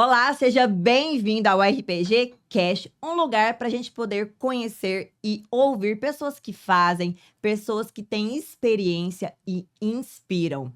Olá, seja bem-vindo ao RPG Cast, um lugar para a gente poder conhecer e ouvir pessoas que fazem, pessoas que têm experiência e inspiram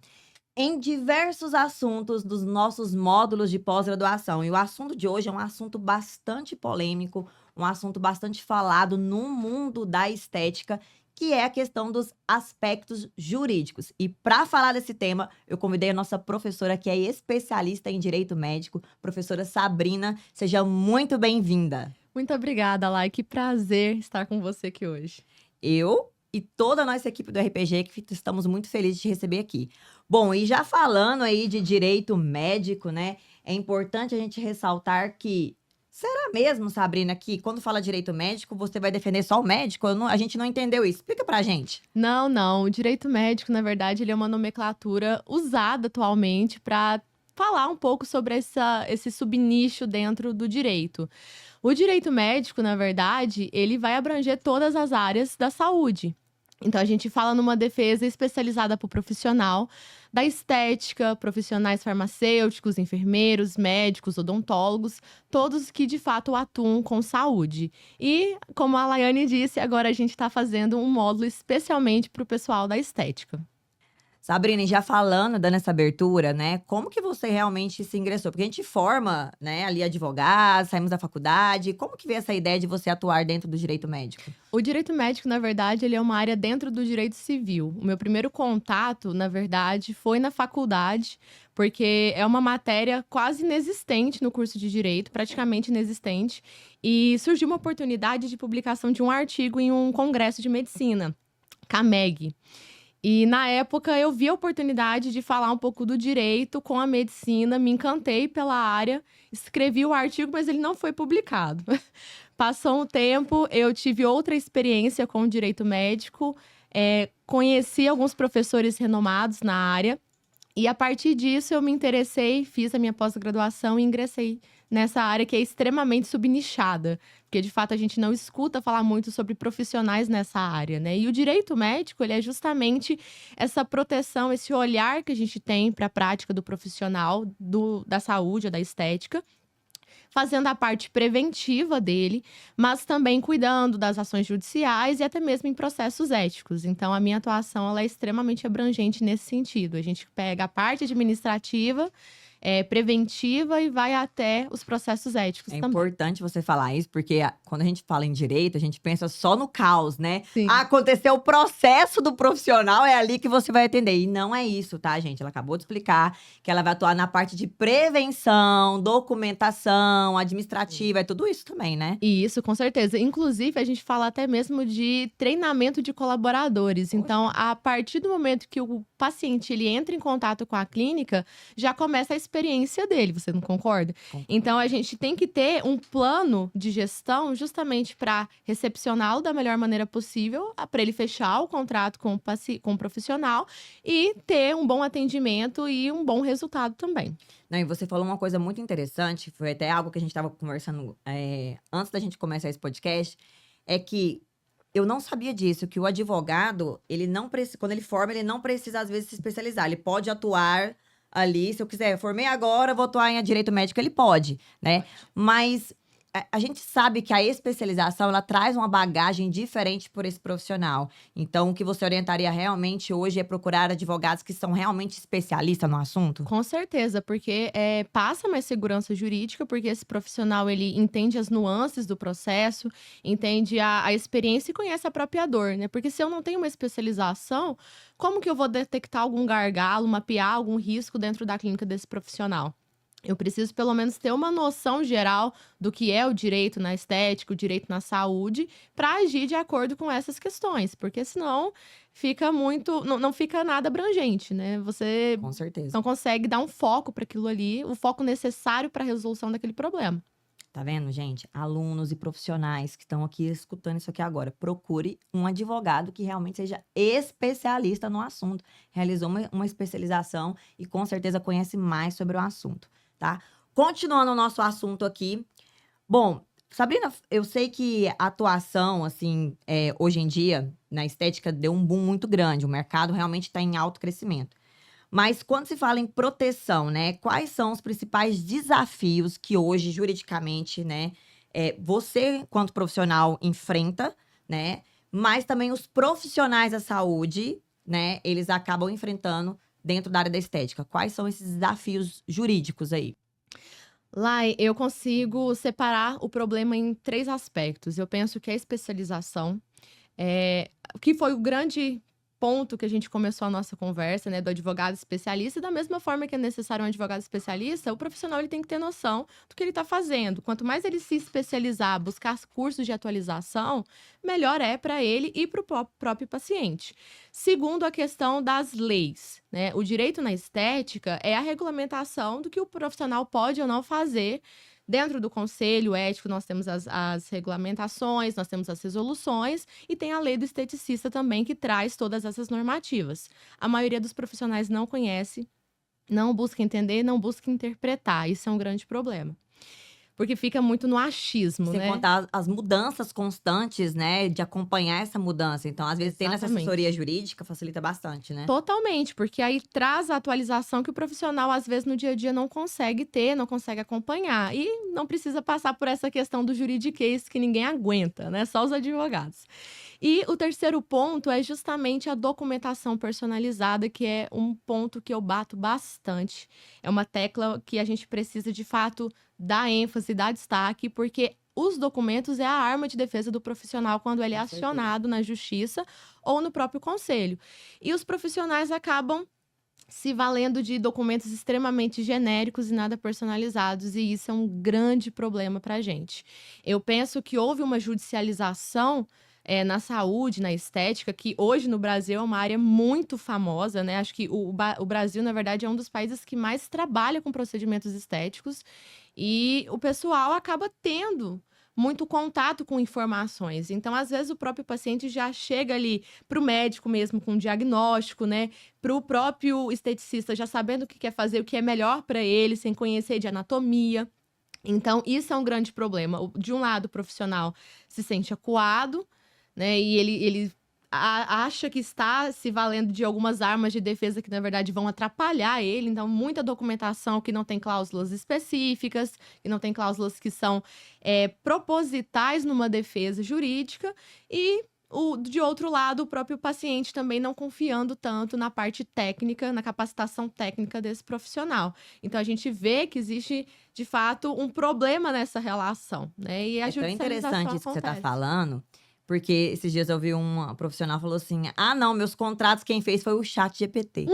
em diversos assuntos dos nossos módulos de pós-graduação. E o assunto de hoje é um assunto bastante polêmico, um assunto bastante falado no mundo da estética, que é a questão dos aspectos jurídicos. E para falar desse tema, eu convidei a nossa professora, que é especialista em direito médico, professora Sabrina. Seja muito bem-vinda. Muito obrigada, Lai. Que prazer estar com você aqui hoje. Eu e toda a nossa equipe do RPG, que estamos muito felizes de te receber aqui. Bom, e já falando aí de direito médico, né? É importante a gente ressaltar que será mesmo, Sabrina, que quando fala direito médico, você vai defender só o médico? A gente não entendeu isso. Explica pra gente. Não. O direito médico, na verdade, ele é uma nomenclatura usada atualmente para falar um pouco sobre esse subnicho dentro do direito. O direito médico, na verdade, ele vai abranger todas as áreas da saúde. Então, a gente fala numa defesa especializada para o profissional da estética, profissionais farmacêuticos, enfermeiros, médicos, odontólogos, todos que de fato atuam com saúde. E, como a Laiane disse, agora a gente está fazendo um módulo especialmente para o pessoal da estética. Sabrina, e já falando, dando essa abertura, né? Como que você realmente se ingressou? Porque a gente forma, né, ali advogados, saímos da faculdade. Como que veio essa ideia de você atuar dentro do direito médico? O direito médico, na verdade, ele é uma área dentro do direito civil. O meu primeiro contato, na verdade, foi na faculdade, porque é uma matéria quase inexistente no curso de direito, praticamente inexistente. E surgiu uma oportunidade de publicação de um artigo em um congresso de medicina, CAMEG. E na época eu vi a oportunidade de falar um pouco do direito com a medicina, me encantei pela área, escrevi o artigo, mas ele não foi publicado. Passou um tempo, eu tive outra experiência com o direito médico, conheci alguns professores renomados na área, e a partir disso eu me interessei, fiz a minha pós-graduação e ingressei nessa área que é extremamente subnichada, porque de fato a gente não escuta falar muito sobre profissionais nessa área, né? E o direito médico, ele é justamente essa proteção, esse olhar que a gente tem para a prática do profissional, da saúde, da estética, fazendo a parte preventiva dele, mas também cuidando das ações judiciais e até mesmo em processos éticos. Então, a minha atuação ela é extremamente abrangente nesse sentido. A gente pega a parte administrativa, preventiva e vai até os processos éticos É também. importante você falar isso, porque quando a gente fala em direito, a gente pensa só no caos, né? Sim. Aconteceu o processo do profissional, é ali que você vai atender. E não é isso, tá, gente? Ela acabou de explicar que ela vai atuar na parte de prevenção, documentação, administrativa, é tudo isso também, né? Isso, com certeza. Inclusive, a gente fala até mesmo de treinamento de colaboradores. Então, a partir do momento que o paciente ele entra em contato com a clínica, já começa a experiência dele, você não concorda? Concordo. Então, a gente tem que ter um plano de gestão justamente para recepcioná-lo da melhor maneira possível, para ele fechar o contrato com o profissional e ter um bom atendimento e um bom resultado também. Não, e você falou uma coisa muito interessante, foi até algo que a gente estava conversando antes da gente começar esse podcast, é que eu não sabia disso, que o advogado, ele não precisa, quando ele forma, ele não precisa, às vezes, se especializar. Ele pode atuar ali, se eu quiser, formei agora, vou atuar em direito médico, ele pode, né? Mas a gente sabe que a especialização, ela traz uma bagagem diferente por esse profissional. Então, o que você orientaria realmente hoje é procurar advogados que são realmente especialistas no assunto? Com certeza, porque passa mais segurança jurídica, porque esse profissional ele entende as nuances do processo, entende a experiência e conhece a própria dor, né? Porque se eu não tenho uma especialização, como que eu vou detectar algum gargalo, mapear algum risco dentro da clínica desse profissional? Eu preciso, pelo menos, ter uma noção geral do que é o direito na estética, o direito na saúde, para agir de acordo com essas questões, porque senão fica muito. Não fica nada abrangente, né? Você Com certeza. não consegue dar um foco para aquilo ali, o foco necessário para a resolução daquele problema. Tá vendo, gente? Alunos e profissionais que estão aqui escutando isso aqui agora, procure um advogado que realmente seja especialista no assunto. Realizou uma especialização e com certeza conhece mais sobre o assunto, tá? Continuando o nosso assunto aqui. Bom, Sabrina, eu sei que a atuação, assim, hoje em dia, na estética, deu um boom muito grande. O mercado realmente está em alto crescimento. Mas quando se fala em proteção, né, quais são os principais desafios que hoje, juridicamente, né, você, enquanto profissional, enfrenta, né, mas também os profissionais da saúde, né, eles acabam enfrentando dentro da área da estética? Quais são esses desafios jurídicos aí? Lai, eu consigo separar o problema em 3 aspectos. Eu penso que a especialização, que foi o grande ponto que a gente começou a nossa conversa, né, do advogado especialista, e da mesma forma que é necessário um advogado especialista, o profissional ele tem que ter noção do que ele está fazendo. Quanto mais ele se especializar, buscar cursos de atualização, melhor é para ele e para o próprio paciente. Segundo, a questão das leis, né? O direito na estética é a regulamentação do que o profissional pode ou não fazer. Dentro do conselho ético, nós temos as regulamentações, nós temos as resoluções e tem a lei do esteticista também, que traz todas essas normativas. A maioria dos profissionais não conhece, não busca entender, não busca interpretar. Isso é um grande problema. Porque fica muito no achismo, Sem né? contar as mudanças constantes, né, de acompanhar essa mudança. Então, às vezes, tendo essa Exatamente. assessoria jurídica facilita bastante, né? Totalmente, porque aí traz a atualização que o profissional, às vezes, no dia a dia não consegue ter, não consegue acompanhar. E não precisa passar por essa questão do juridiquês que ninguém aguenta, né? Só os advogados. E o terceiro ponto é justamente a documentação personalizada, que é um ponto que eu bato bastante. É uma tecla que a gente precisa, de fato, dar ênfase, dar destaque, porque os documentos é a arma de defesa do profissional quando ele é Com certeza. acionado na justiça ou no próprio conselho. E os profissionais acabam se valendo de documentos extremamente genéricos e nada personalizados, e isso é um grande problema para a gente. Eu penso que houve uma judicialização na saúde, na estética, que hoje no Brasil é uma área muito famosa, né? Acho que o Brasil, na verdade, é um dos países que mais trabalha com procedimentos estéticos, e o pessoal acaba tendo muito contato com informações. Então, às vezes, o próprio paciente já chega ali para o médico mesmo com um diagnóstico, né? Para o próprio esteticista já sabendo o que quer fazer, o que é melhor para ele, sem conhecer de anatomia. Então, isso é um grande problema. De um lado, o profissional se sente acuado, né? E ele acha que está se valendo de algumas armas de defesa que, na verdade, vão atrapalhar ele. Então, muita documentação que não tem cláusulas específicas, que não tem cláusulas que são propositais numa defesa jurídica. E, de outro lado, o próprio paciente também não confiando tanto na parte técnica, na capacitação técnica desse profissional. Então, a gente vê que existe, de fato, um problema nessa relação, né? E a É tão judicialização interessante isso que você tá acontece. falando, porque esses dias eu vi uma profissional falou assim: "Ah, não, meus contratos quem fez foi o ChatGPT".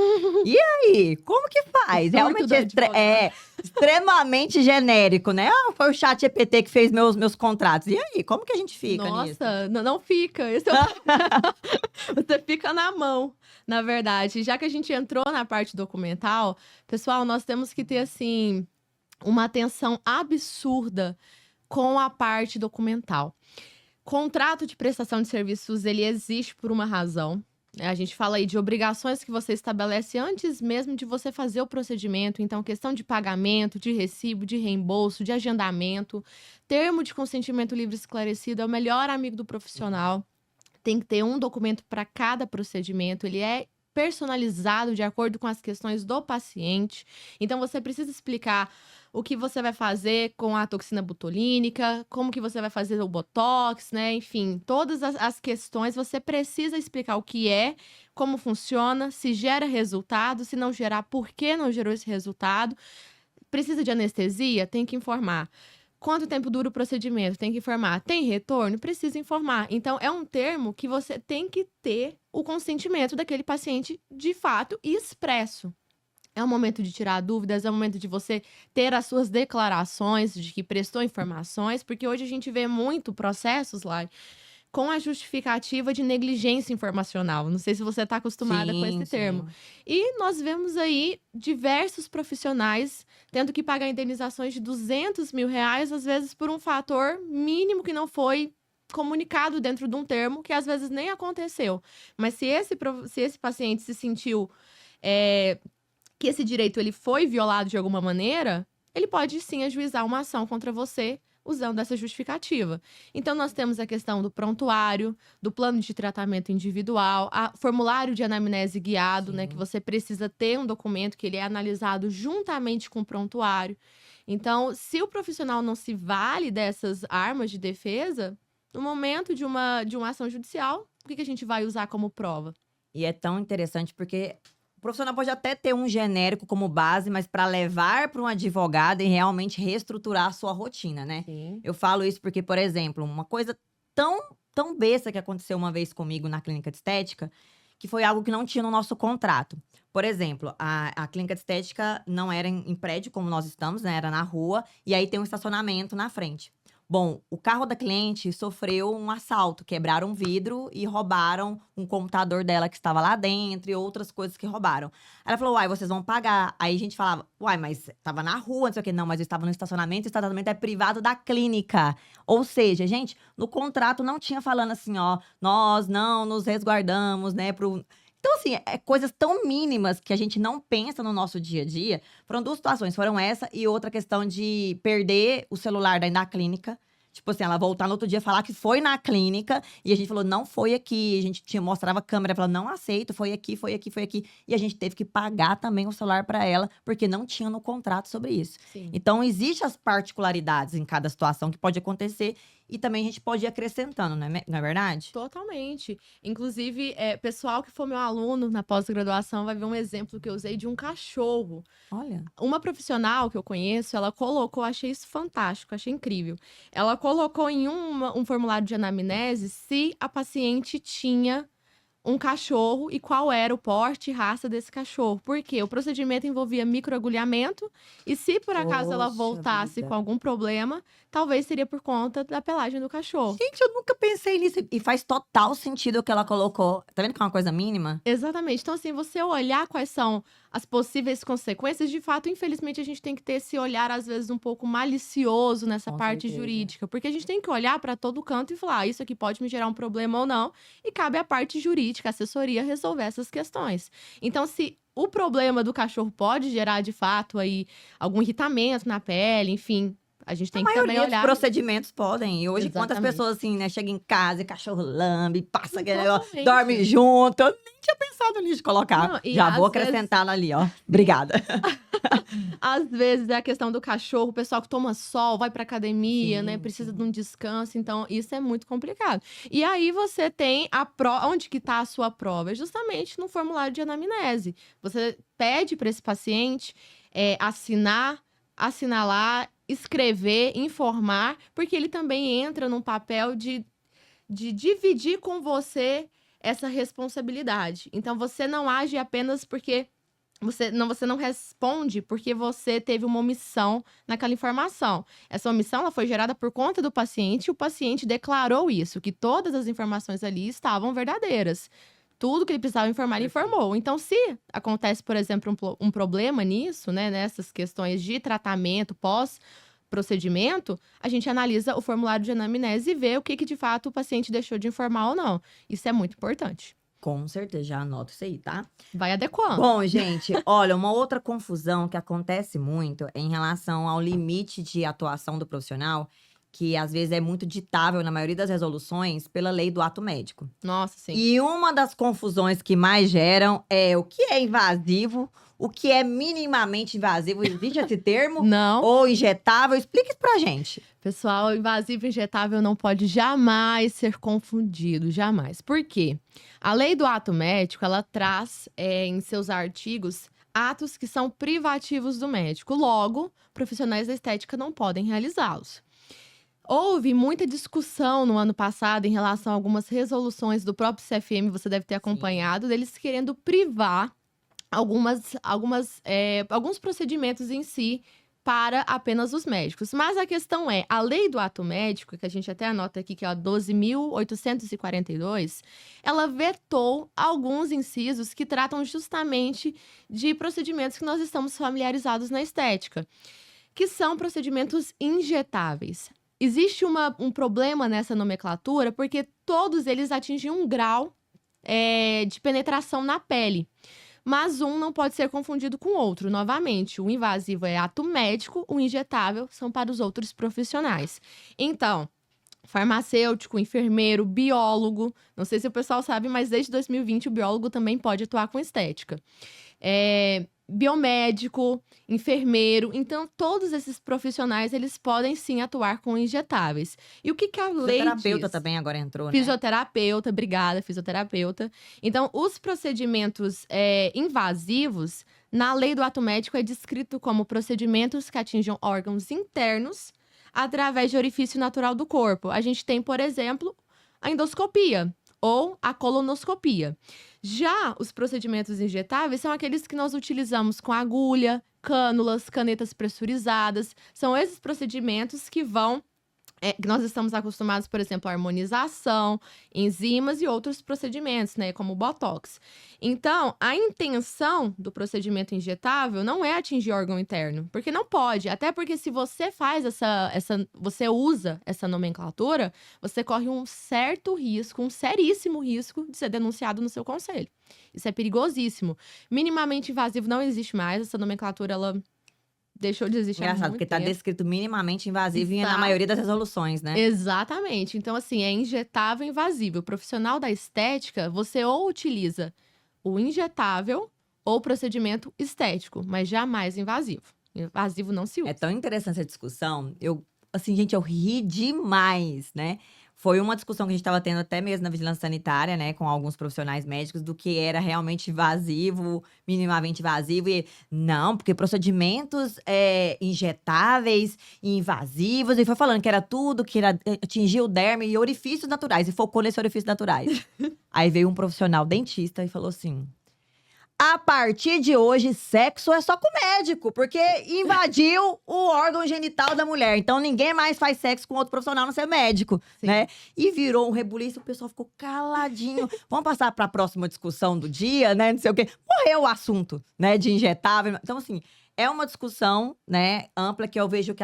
E aí, como que faz? Surto Realmente do advogado. extremamente genérico, né? "Ah, foi o ChatGPT que fez meus contratos". E aí, como que a gente fica nisso? Nossa, não fica. Esse é você fica na mão, na verdade. Já que a gente entrou na parte documental, pessoal, nós temos que ter, assim, uma atenção absurda com a parte documental. Contrato de prestação de serviços, ele existe por uma razão. A gente fala aí de obrigações que você estabelece antes mesmo de você fazer o procedimento. Então, questão de pagamento, de recibo, de reembolso, de agendamento. Termo de consentimento livre e esclarecido é o melhor amigo do profissional. Tem que ter um documento para cada procedimento. Ele é personalizado de acordo com as questões do paciente. Então, você precisa explicar o que você vai fazer com a toxina botulínica, como que você vai fazer o botox, né? Enfim, todas as questões você precisa explicar o que é, como funciona, se gera resultado, se não gerar, por que não gerou esse resultado. Precisa de anestesia? Tem que informar. Quanto tempo dura o procedimento? Tem que informar. Tem retorno? Precisa informar. Então, é um termo que você tem que ter o consentimento daquele paciente de fato e expresso. É o momento de tirar dúvidas, é o momento de você ter as suas declarações de que prestou informações, porque hoje a gente vê muito processos lá com a justificativa de negligência informacional. Não sei se você está acostumada com esse termo. Sim. E nós vemos aí diversos profissionais tendo que pagar indenizações de R$200 mil, às vezes por um fator mínimo que não foi comunicado dentro de um termo, que às vezes nem aconteceu. Mas se esse paciente se sentiu que esse direito ele foi violado de alguma maneira, ele pode sim ajuizar uma ação contra você, usando essa justificativa. Então, nós temos a questão do prontuário, do plano de tratamento individual, formulário de anamnese guiado, né, que você precisa ter um documento que ele é analisado juntamente com o prontuário. Então, se o profissional não se vale dessas armas de defesa, no momento de uma ação judicial, o que a gente vai usar como prova? E é tão interessante porque o profissional pode até ter um genérico como base, mas para levar para um advogado e realmente reestruturar a sua rotina, né? Sim. Eu falo isso porque, por exemplo, uma coisa tão besta que aconteceu uma vez comigo na clínica de estética, que foi algo que não tinha no nosso contrato. Por exemplo, a clínica de estética não era em prédio como nós estamos, né? Era na rua, e aí tem um estacionamento na frente. Bom, o carro da cliente sofreu um assalto, quebraram um vidro e roubaram um computador dela que estava lá dentro e outras coisas que roubaram. Aí ela falou, uai, vocês vão pagar. Aí a gente falava, uai, mas tava na rua, não sei o quê. Não, mas eu estava no estacionamento, o estacionamento é privado da clínica. Ou seja, gente, no contrato não tinha falando assim, ó, nós não nos resguardamos, né, Então, assim, coisas tão mínimas que a gente não pensa no nosso dia a dia. Foram duas situações, foram essa e outra questão de perder o celular da clínica. Tipo assim, ela voltar no outro dia falar que foi na clínica e a gente falou, não foi aqui. A gente mostrava a câmera, falou, não aceito, foi aqui, foi aqui, foi aqui. E a gente teve que pagar também o celular para ela, porque não tinha no contrato sobre isso. Sim. Então, existem as particularidades em cada situação que pode acontecer e também a gente pode ir acrescentando, não é verdade? Totalmente. Inclusive, pessoal que for meu aluno na pós-graduação vai ver um exemplo que eu usei de um cachorro. Olha. Uma profissional que eu conheço, ela colocou, achei isso fantástico, achei incrível. Ela colocou em um formulário de anamnese se a paciente tinha um cachorro e qual era o porte e raça desse cachorro. Porque o procedimento envolvia microagulhamento e se por acaso ela Poxa voltasse vida. com algum problema, talvez seria por conta da pelagem do cachorro. Gente, eu nunca pensei nisso. E faz total sentido o que ela colocou. Tá vendo que é uma coisa mínima? Exatamente. Então, assim, você olhar quais são as possíveis consequências, de fato, infelizmente, a gente tem que ter esse olhar, às vezes, um pouco malicioso nessa Com parte certeza. jurídica. Porque a gente tem que olhar para todo canto e falar, isso aqui pode me gerar um problema ou não. E cabe à parte jurídica, à assessoria, resolver essas questões. Então, se o problema do cachorro pode gerar, de fato, aí algum irritamento na pele, enfim, a gente tem A que também maioria dos olhar. procedimentos podem. E hoje, quantas Exatamente. pessoas, assim, né, chegam em casa e cachorro lambe, passa aquele negócio, Totalmente. dorme junto. Eu nem tinha pensado nisso de colocar. Não, e Já vou às vezes- acrescentar ali, ó. Obrigada. Às vezes é a questão do cachorro, o pessoal que toma sol, vai pra academia, né? Sim, Precisa sim. de um descanso, então isso é muito complicado. E aí você tem a prova. Onde que tá a sua prova? É justamente no formulário de anamnese. Você pede para esse paciente assinar, assinalar, escrever, informar, porque ele também entra num papel de dividir com você essa responsabilidade. Então você não age apenas porque você não responde porque você teve uma omissão naquela informação. Essa omissão ela foi gerada por conta do paciente e o paciente declarou isso, que todas as informações ali estavam verdadeiras. Tudo que ele precisava informar, ele informou. Então, se acontece, por exemplo, um problema nisso, né, nessas questões de tratamento pós-procedimento, a gente analisa o formulário de anamnese e vê o que de fato o paciente deixou de informar ou não. Isso é muito importante. Com certeza, já anoto isso aí, tá? Vai adequando. Bom, gente, olha, uma outra confusão que acontece muito é em relação ao limite de atuação do profissional, que às vezes é muito ditável na maioria das resoluções pela lei do ato médico. Nossa, sim. E uma das confusões que mais geram é o que é invasivo, o que é minimamente invasivo. Existe esse termo? Não. Ou injetável? Explica isso pra gente. Pessoal, invasivo injetável não pode jamais ser confundido, jamais. Por quê? A lei do ato médico, ela traz em seus artigos atos que são privativos do médico. Logo, profissionais da estética não podem realizá-los. Houve muita discussão no ano passado em relação a algumas resoluções do próprio CFM, você deve ter acompanhado, deles querendo privar alguns procedimentos em si para apenas os médicos. Mas a questão é, a lei do ato médico, que a gente até anota aqui, que é a 12.842, ela vetou alguns incisos que tratam justamente de procedimentos que nós estamos familiarizados na estética, que são procedimentos injetáveis. Existe um problema nessa nomenclatura, porque todos eles atingem um grau de penetração na pele. mas um não pode ser confundido com o outro. Novamente, o invasivo é ato médico, o injetável são para os outros profissionais. Então, farmacêutico, enfermeiro, biólogo, não sei se o pessoal sabe, mas desde 2020 o biólogo também pode atuar com estética. Biomédico, enfermeiro, então todos esses profissionais eles podem sim atuar com injetáveis. E o que a lei Fisioterapeuta diz? também agora entrou, né? Fisioterapeuta, obrigada, fisioterapeuta. Então, os procedimentos invasivos, na lei do ato médico, é descrito como procedimentos que atinjam órgãos internos através de orifício natural do corpo. A gente tem, por exemplo, a endoscopia ou a colonoscopia. Já os procedimentos injetáveis são aqueles que nós utilizamos com agulha, cânulas, canetas pressurizadas. São esses procedimentos que vão que nós estamos acostumados, por exemplo, à harmonização, enzimas e outros procedimentos, né, como o Botox. Então, a intenção do procedimento injetável não é atingir órgão interno, porque não pode. Até porque se você faz você usa essa nomenclatura, você corre um certo risco, um seríssimo risco de ser denunciado no seu conselho. Isso é perigosíssimo. Minimamente invasivo não existe mais, essa nomenclatura, ela deixou de existir há Engraçado, muito porque tá tempo. descrito minimamente invasivo na Exato. maioria das resoluções, né? Exatamente. Então, assim, é injetável e invasivo. O profissional da estética, você ou utiliza o injetável ou procedimento estético, mas jamais invasivo. Invasivo não se usa. É tão interessante essa discussão. Assim, gente, eu ri demais, né? Foi uma discussão que a gente estava tendo até mesmo na vigilância sanitária, né, com alguns profissionais médicos, do que era realmente invasivo, minimamente invasivo. E não, porque procedimentos injetáveis e invasivos. E foi falando que era tudo, que era atingir o derme e orifícios naturais. E focou nesse orifícios naturais. Aí veio um profissional dentista e falou assim: a partir de hoje, sexo é só com médico, porque invadiu o órgão genital da mulher. Então, ninguém mais faz sexo com outro profissional, não ser médico, Sim. né? E virou um rebuliço, o pessoal ficou caladinho. Vamos passar para a próxima discussão do dia, né? Não sei o quê. Morreu o assunto, né? De injetável. Então, assim, é uma discussão, né, ampla, que eu vejo que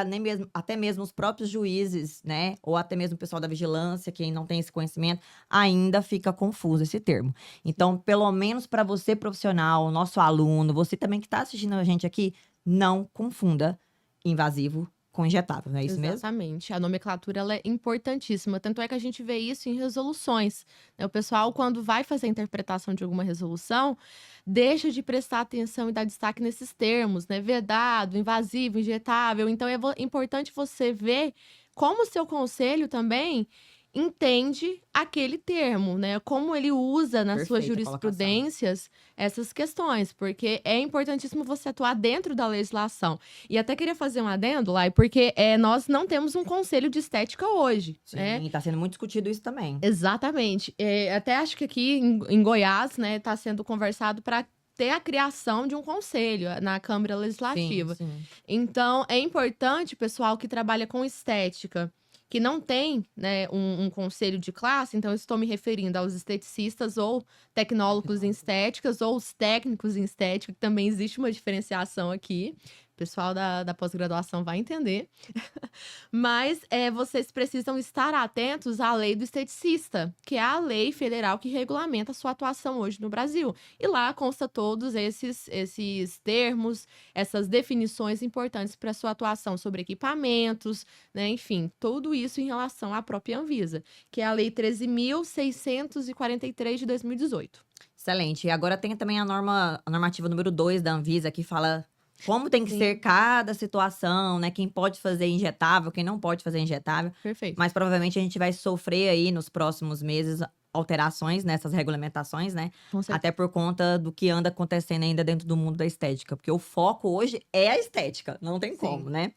até mesmo os próprios juízes, né, ou até mesmo o pessoal da vigilância, quem não tem esse conhecimento, ainda fica confuso esse termo. Então, pelo menos para você profissional, nosso aluno, você também que está assistindo a gente aqui, não confunda invasivo com injetável, não é isso mesmo? Exatamente. A nomenclatura ela é importantíssima. Tanto é que a gente vê isso em resoluções, né? O pessoal, quando vai fazer a interpretação de alguma resolução, deixa de prestar atenção e dar destaque nesses termos, né? Vedado, invasivo, injetável. Então, é importante você ver como o seu conselho também entende aquele termo, né? Como ele usa nas suas Perfeita colocação. jurisprudências essas questões, porque é importantíssimo você atuar dentro da legislação. E até queria fazer um adendo, Lai, porque nós não temos um conselho de estética hoje, né? Sim, tá sendo muito discutido isso também. Exatamente. Até acho que aqui em Goiás, né, tá sendo conversado para ter a criação de um conselho na Câmara Legislativa. Sim, sim. Então, é importante, pessoal que trabalha com estética, que não tem, né, um conselho de classe, então eu estou me referindo aos esteticistas ou tecnólogos em estéticas, ou os técnicos em estética, que também existe uma diferenciação aqui. O pessoal da pós-graduação vai entender. Mas vocês precisam estar atentos à lei do esteticista, que é a lei federal que regulamenta a sua atuação hoje no Brasil. E lá consta todos esses termos, essas definições importantes para a sua atuação sobre equipamentos, né? Enfim, tudo isso em relação à própria Anvisa, que é a Lei 13.643 de 2018. Excelente. E agora tem também a normativa número 2 da Anvisa, que fala como tem que Sim. ser cada situação, né? Quem pode fazer injetável, quem não pode fazer injetável. Perfeito. Mas provavelmente a gente vai sofrer aí nos próximos meses alterações nessas regulamentações, né? Com certeza. Até por conta do que anda acontecendo ainda dentro do mundo da estética. Porque o foco hoje é a estética, não tem Sim. como, né?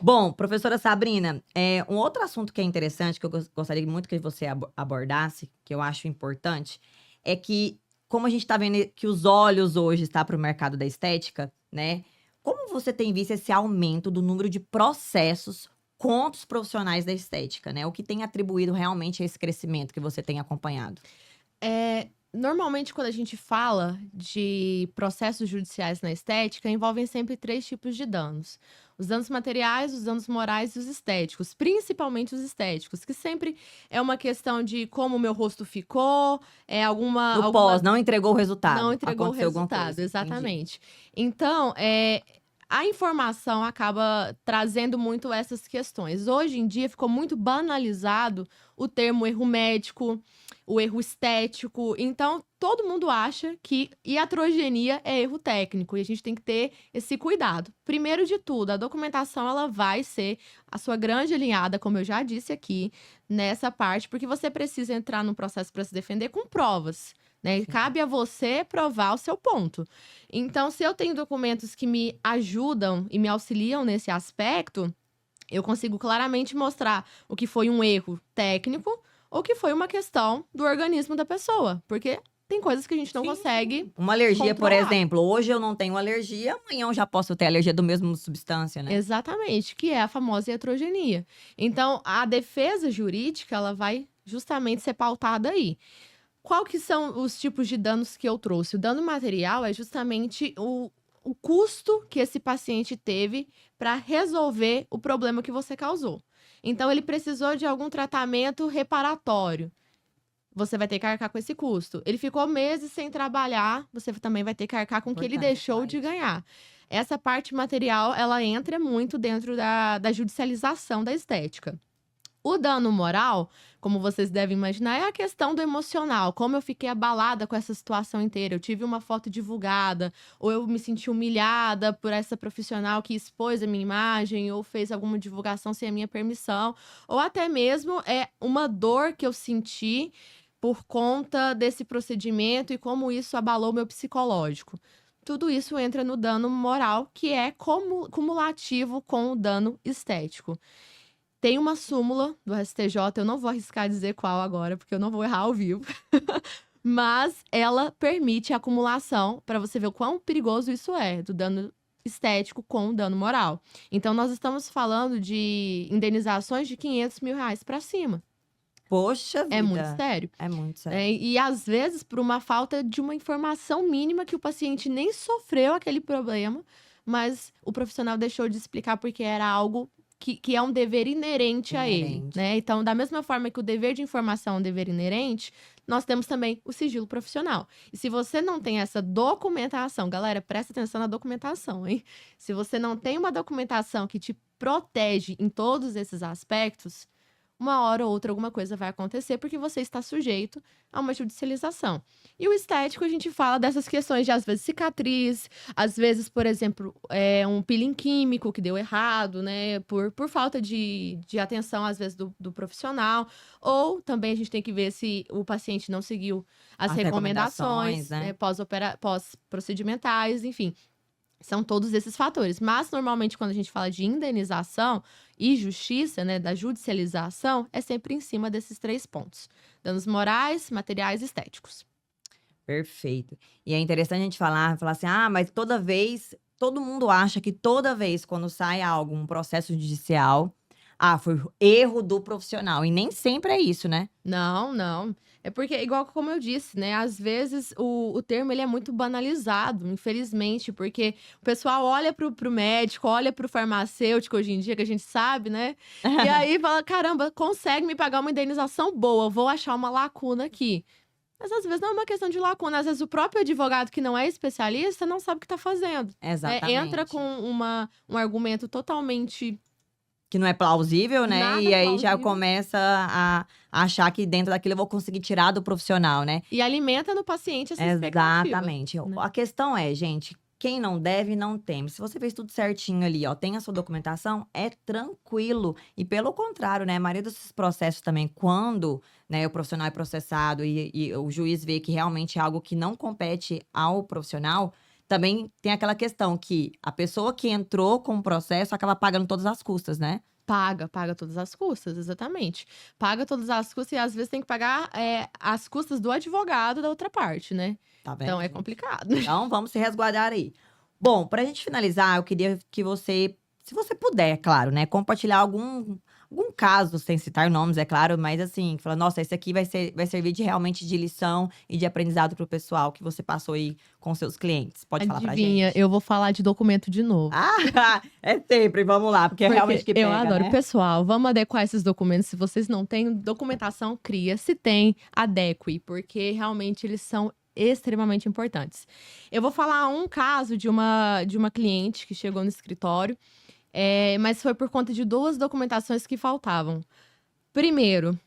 Bom, professora Sabrina, um outro assunto que é interessante, que eu gostaria muito que você abordasse, que eu acho importante, é que, como a gente está vendo que os olhos hoje estão para o mercado da estética, né? Como você tem visto esse aumento do número de processos contra os profissionais da estética, né? O que tem atribuído realmente a esse crescimento que você tem acompanhado? Normalmente, quando a gente fala de processos judiciais na estética, envolvem sempre 3 tipos de danos. Os danos materiais, os danos morais e os estéticos, principalmente os estéticos, que sempre é uma questão de como o meu rosto ficou, No pós, não entregou o não resultado. entregou o Aconteceu alguma resultado, coisa. Entendi. exatamente. Então, a informação acaba trazendo muito essas questões. Hoje em dia ficou muito banalizado o termo erro médico, o erro estético. Então, todo mundo acha que iatrogenia é erro técnico e a gente tem que ter esse cuidado. Primeiro de tudo, a documentação ela vai ser a sua grande alinhada, como eu já disse aqui, nessa parte, porque você precisa entrar num processo para se defender com provas. Né? E cabe a você provar o seu ponto. Então, se eu tenho documentos que me ajudam e me auxiliam nesse aspecto, eu consigo claramente mostrar o que foi um erro técnico ou que foi uma questão do organismo da pessoa. Porque tem coisas que a gente não Sim, consegue uma alergia, por controlar. exemplo, hoje eu não tenho alergia, amanhã eu já posso ter alergia do mesmo substância, né? Exatamente, que é a famosa iatrogenia. Então, a defesa jurídica, ela vai justamente ser pautada aí. Qual que são os tipos de danos que eu trouxe? O dano material é justamente o custo que esse paciente teve para resolver o problema que você causou. Então, ele precisou de algum tratamento reparatório. Você vai ter que arcar com esse custo. Ele ficou meses sem trabalhar, você também vai ter que arcar com o que ele Importante deixou falar de isso. ganhar. Essa parte material, ela entra muito dentro da judicialização da estética. O dano moral, como vocês devem imaginar, é a questão do emocional. Como eu fiquei abalada com essa situação inteira. Eu tive uma foto divulgada, ou eu me senti humilhada por essa profissional que expôs a minha imagem, ou fez alguma divulgação sem a minha permissão, ou até mesmo uma dor que eu senti por conta desse procedimento e como isso abalou meu psicológico. Tudo isso entra no dano moral, que é cumulativo com o dano estético. Tem uma súmula do STJ, eu não vou arriscar dizer qual agora, porque eu não vou errar ao vivo. Mas ela permite a acumulação para você ver o quão perigoso isso é, do dano estético com o dano moral. Então, nós estamos falando de indenizações de R$ 500 mil para cima. Poxa É muito vida, sério. é muito sério. E às vezes por uma falta de uma informação mínima que o paciente nem sofreu aquele problema, mas o profissional deixou de explicar porque era algo que é um dever inerente a ele, Inerente. né? Então, da mesma forma que o dever de informação é um dever inerente, nós temos também o sigilo profissional. E se você não tem essa documentação, galera, presta atenção na documentação, hein? Se você não tem uma documentação que te protege em todos esses aspectos, uma hora ou outra alguma coisa vai acontecer porque você está sujeito a uma judicialização. E o estético, a gente fala dessas questões de, às vezes, cicatriz, às vezes, por exemplo, um peeling químico que deu errado, né, por falta de atenção, às vezes, do profissional. Ou também a gente tem que ver se o paciente não seguiu as As recomendações, recomendações, né? pós-procedimentais, enfim. São todos esses fatores. Mas, normalmente, quando a gente fala de indenização e justiça, né, da judicialização, é sempre em cima desses 3 pontos: danos morais, materiais e estéticos. Perfeito. E é interessante a gente falar assim, mas toda vez, todo mundo acha que toda vez quando sai algo, um processo judicial, foi erro do profissional. E nem sempre é isso, né? Não, não. É porque, igual como eu disse, né? Às vezes o termo ele é muito banalizado, infelizmente, porque o pessoal olha pro médico, olha pro farmacêutico hoje em dia, que a gente sabe, né? E aí fala: caramba, consegue me pagar uma indenização boa, vou achar uma lacuna aqui. Mas às vezes não é uma questão de lacuna, às vezes o próprio advogado que não é especialista não sabe o que está fazendo. Né? Entra Exatamente. com um argumento totalmente Que não é plausível, né? nada E aí já plausível começa a achar que dentro daquilo eu vou conseguir tirar do profissional, né? e alimenta no paciente essa expectativa. Exatamente. Né? A questão é, gente, quem não deve, não teme. Se você fez tudo certinho ali, ó, tem a sua documentação, é tranquilo. E pelo contrário, né? A maioria desses processos também, quando, né, o profissional é processado e o juiz vê que realmente é algo que não compete ao profissional, também tem aquela questão que a pessoa que entrou com o processo acaba pagando todas as custas, né? Paga todas as custas, exatamente. Paga todas as custas e às vezes tem que pagar as custas do advogado da outra parte, né? Tá vendo, Então é gente? complicado. Então, vamos se resguardar aí. Bom, pra gente finalizar, eu queria que você, se você puder, claro, né, compartilhar algum caso, sem citar nomes, é claro, mas assim, fala, nossa, esse aqui vai servir realmente de lição e de aprendizado pro pessoal que você passou aí com seus clientes. Pode falar pra Adivinha, gente? eu vou falar de documento de novo. Ah, é sempre, vamos lá, porque é realmente Porque que eu pega, adoro. né? Pessoal, vamos adequar esses documentos. Se vocês não têm documentação, cria. Se tem, adeque, porque realmente eles são extremamente importantes. Eu vou falar um caso de uma cliente que chegou no escritório, mas foi por conta de 2 documentações que faltavam. Primeiro,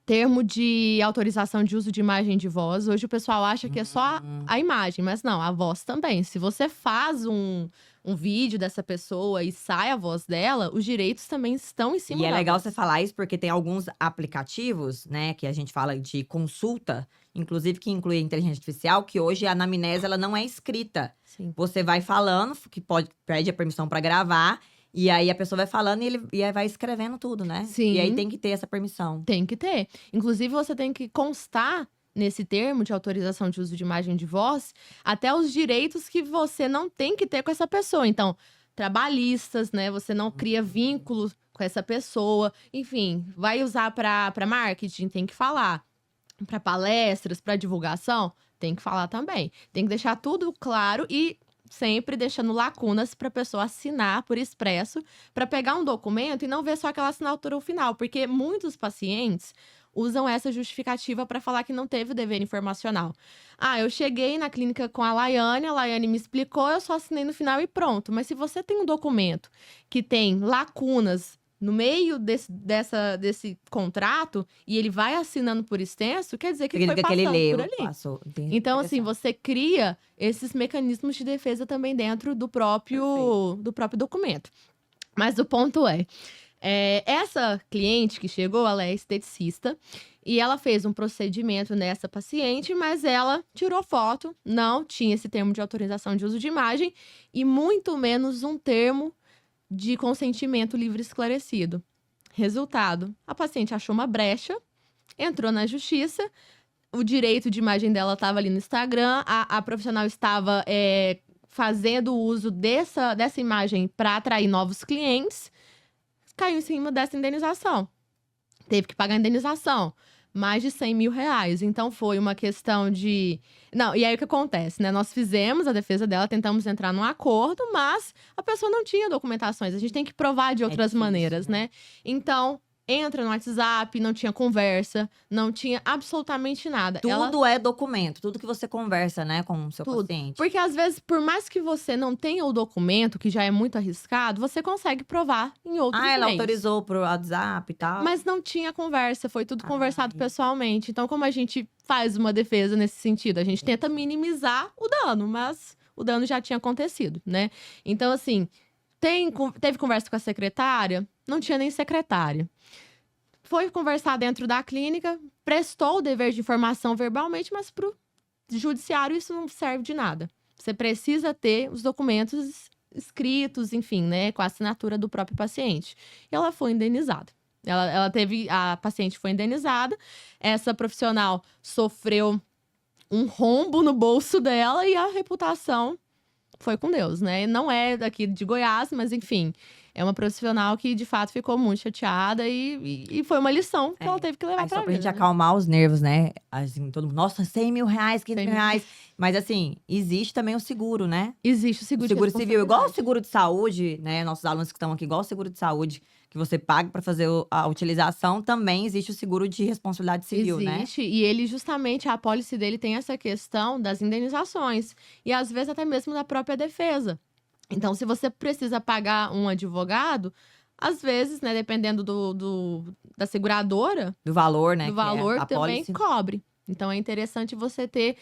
termo de autorização de uso de imagem de voz. Hoje o pessoal acha que é só Hum. a imagem, mas não, a voz também. Se você faz um vídeo dessa pessoa e sai a voz dela, os direitos também estão em cima E é da legal voz. você falar isso, porque tem alguns aplicativos, né, que a gente fala de consulta, inclusive que inclui a inteligência artificial, que hoje a anamnese ela não é escrita. Sim. Você vai falando, que pede a permissão para gravar, e aí a pessoa vai falando e aí vai escrevendo tudo, né? E aí Sim. tem que ter essa permissão. Tem que ter. Inclusive, você tem que constar nesse termo de autorização de uso de imagem de voz até os direitos que você não tem que ter com essa pessoa. Então, trabalhistas, né? Você não cria vínculo com essa pessoa. Enfim, vai usar para marketing, tem que falar. Para palestras, para divulgação, tem que falar também. Tem que deixar tudo claro e sempre deixando lacunas para a pessoa assinar por expresso, para pegar um documento e não ver só aquela assinatura final, porque muitos pacientes usam essa justificativa para falar que não teve o dever informacional. Ah, eu cheguei na clínica com a Laiane me explicou, eu só assinei no final e pronto. Mas se você tem um documento que tem lacunas no meio desse contrato e ele vai assinando por extenso, quer dizer que ele foi Significa que ele passando por leu, ali. passou. Entendi. Então, assim, Interessante. você cria esses mecanismos de defesa também dentro do próprio documento. Mas o ponto essa cliente que chegou, ela é esteticista e ela fez um procedimento nessa paciente, mas ela tirou foto, não tinha esse termo de autorização de uso de imagem e muito menos um termo de consentimento livre e esclarecido. Resultado: a paciente achou uma brecha, entrou na justiça, o direito de imagem dela estava ali no Instagram, a profissional estava fazendo uso dessa imagem para atrair novos clientes, caiu em cima dessa indenização. Teve que pagar a indenização. Mais de 100 mil reais. Então, foi uma questão de... Não, e aí o que acontece, né? Nós fizemos a defesa dela, tentamos entrar num acordo, mas a pessoa não tinha documentações. A gente tem que provar de outras difícil, maneiras, né? Então, entra no WhatsApp, não tinha conversa, não tinha absolutamente nada. Tudo é documento, tudo que você conversa, né, com o seu Tudo. paciente. Porque às vezes, por mais que você não tenha o documento, que já é muito arriscado, você consegue provar em outros Ah, ela meios. autorizou pro WhatsApp e tal. Mas não tinha conversa, foi tudo conversado Ai. pessoalmente. Então, como a gente faz uma defesa nesse sentido? A gente tenta minimizar o dano, mas o dano já tinha acontecido, né? Então, assim, teve conversa com a secretária? Não tinha nem secretária. Foi conversar dentro da clínica, prestou o dever de informação verbalmente, mas pro judiciário isso não serve de nada. Você precisa ter os documentos escritos, enfim, né, com a assinatura do próprio paciente. E ela foi indenizada. A paciente foi indenizada, essa profissional sofreu um rombo no bolso dela e a reputação foi com Deus, né? Não é daqui de Goiás, mas enfim, é uma profissional que de fato ficou muito chateada e foi uma lição que ela teve que levar Aí pra só pra gente vida, né? acalmar os nervos, né? Assim, todo mundo, nossa, 100 mil reais, 500 mil 100 mil reais. Mas assim, existe também o seguro, né? Existe o O seguro de seguro civil, igual o responsabilidade. seguro de saúde, né? Nossos alunos que estão aqui, igual o seguro de saúde, que você paga pra fazer a utilização, também existe o seguro de responsabilidade civil, né? Existe, e ele justamente, a apólice dele tem essa questão das indenizações. E às vezes até mesmo da própria defesa. Então, se você precisa pagar um advogado, às vezes, né, dependendo da seguradora, Do valor, né? do que é valor a também pólice. cobre. Então, é interessante você ter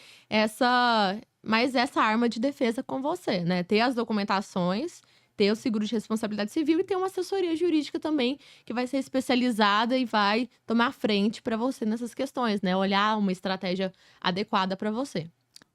mais essa arma de defesa com você, né? Ter as documentações, ter o seguro de responsabilidade civil e ter uma assessoria jurídica também que vai ser especializada e vai tomar frente para você nessas questões, né? Olhar uma estratégia adequada para você.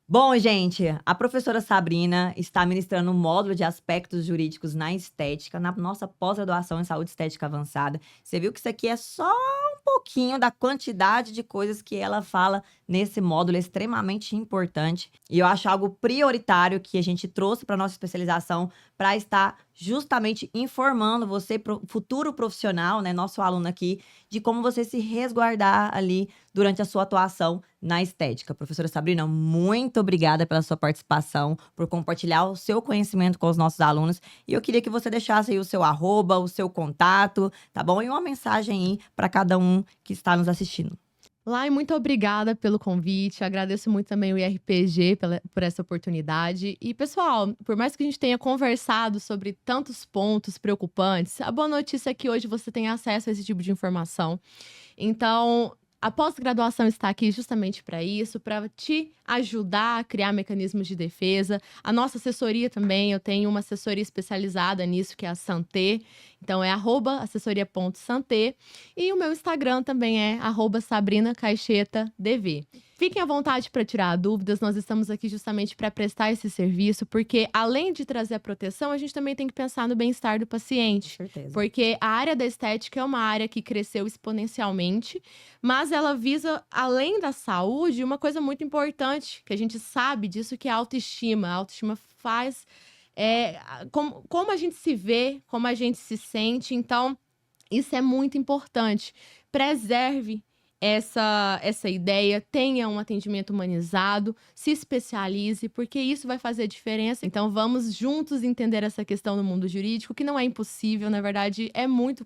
Bom, gente, a professora Sabrina está ministrando um módulo de aspectos jurídicos na estética, na nossa pós-graduação em saúde estética avançada. Você viu que isso aqui é só um pouquinho da quantidade de coisas que ela fala nesse módulo extremamente importante. E eu acho algo prioritário que a gente trouxe para nossa especialização para estar justamente informando você, futuro profissional, né, nosso aluno aqui, de como você se resguardar ali durante a sua atuação na estética. Professora Sabrina, muito obrigada pela sua participação, por compartilhar o seu conhecimento com os nossos alunos. E eu queria que você deixasse aí o seu arroba, o seu contato, tá bom? E uma mensagem aí para cada um que está nos assistindo. Lai, muito obrigada pelo convite. Agradeço muito também o IRPG por essa oportunidade. E, pessoal, por mais que a gente tenha conversado sobre tantos pontos preocupantes, a boa notícia é que hoje você tem acesso a esse tipo de informação. Então, a pós-graduação está aqui justamente para isso, para te ajudar a criar mecanismos de defesa. A nossa assessoria também, eu tenho uma assessoria especializada nisso, que é a Santé. Então, é @assessoria.santé. E o meu Instagram também é @SabrinaCaixetaDV. Fiquem à vontade para tirar dúvidas, nós estamos aqui justamente para prestar esse serviço, porque além de trazer a proteção, a gente também tem que pensar no bem-estar do paciente. Com certeza. Porque a área da estética é uma área que cresceu exponencialmente, mas ela visa, além da saúde, uma coisa muito importante, que a gente sabe disso, que é a autoestima. A autoestima faz como a gente se vê, como a gente se sente. Então, isso é muito importante. Preserve essa ideia, tenha um atendimento humanizado, se especialize, porque isso vai fazer diferença. Então, vamos juntos entender essa questão no mundo jurídico, que não é impossível, na verdade, é muito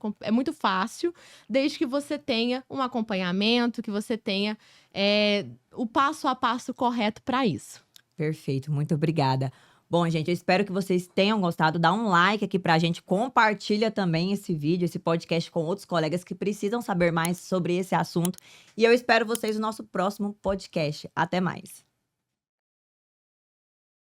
fácil, desde que você tenha um acompanhamento, que você tenha o passo a passo correto para isso. Perfeito, muito obrigada. Bom, gente, eu espero que vocês tenham gostado. Dá um like aqui pra gente, compartilha também esse vídeo, esse podcast com outros colegas que precisam saber mais sobre esse assunto. E eu espero vocês no nosso próximo podcast. Até mais.